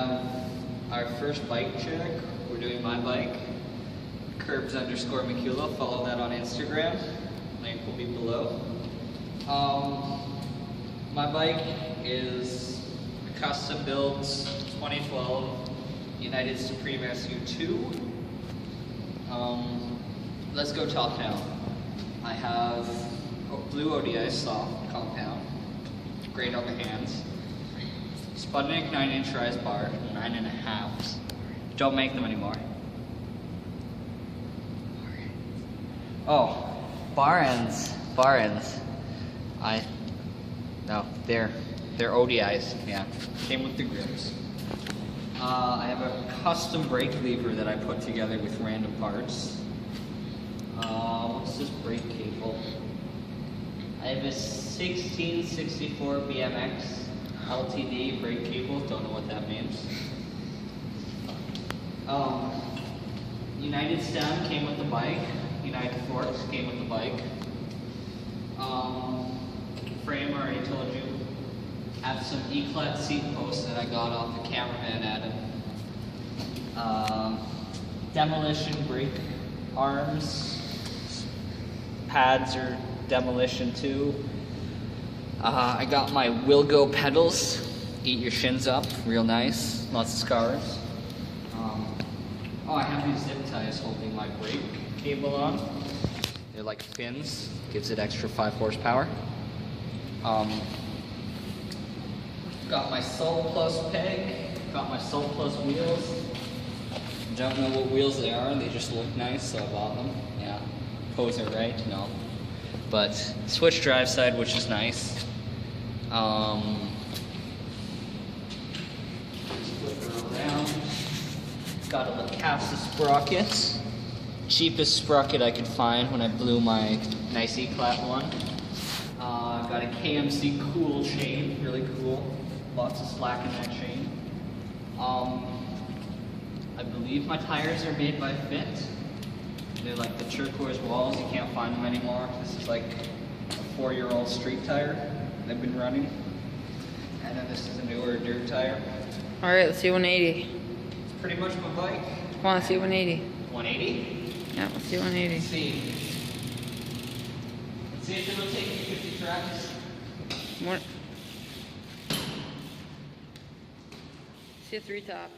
have our first bike check. We're doing my bike, curbs_Mikula. Follow that on Instagram. Link will be below. My bike is a custom built 2012 United Supreme SU2. Let's go top down. I have blue ODI soft compound, great on the hands. Sputnik 9-inch rise bar, 9.5s. Don't make them anymore. Oh, bar ends. No, they're ODIs. Yeah, came with the grips. I have a custom brake lever that I put together with random parts. What's this brake cable? I have a 1664 BMX LTD brake cable. Don't know what that means. United stem came with the bike. United forks came with the bike. Frame, I already told you. I have some E-clat seat posts that I got off the cameraman Adam. Demolition brake arms. Pads are demolition too. I got my Will Go pedals. Eat your shins up, real nice. Lots of scars. Oh, I have these zip ties holding my brake cable on. They're like fins, gives it extra 5 horsepower. Got my Salt Plus peg, got my Salt Plus wheels. Don't know what wheels they are, they just look nice, so I bought them. Yeah, poser, right? No. But switch drive side, which is nice. Just flip her around. Got a Mikula sprocket. Cheapest sprocket I could find when I blew my nice E-clat one. Got a KMC cool chain, really cool. Lots of slack in that chain. I believe my tires are made by Fit. They're like the turquoise walls, you can't find them anymore. This is like a 4-year-old street tire they've been running. And then this is a newer dirt tire. Alright, let's see 180. It's pretty much my bike. Come on, let's see 180. 180? Yeah, let's see 180. Let's see. Let's see if it'll take me 50 tracks. What? See a 3 top.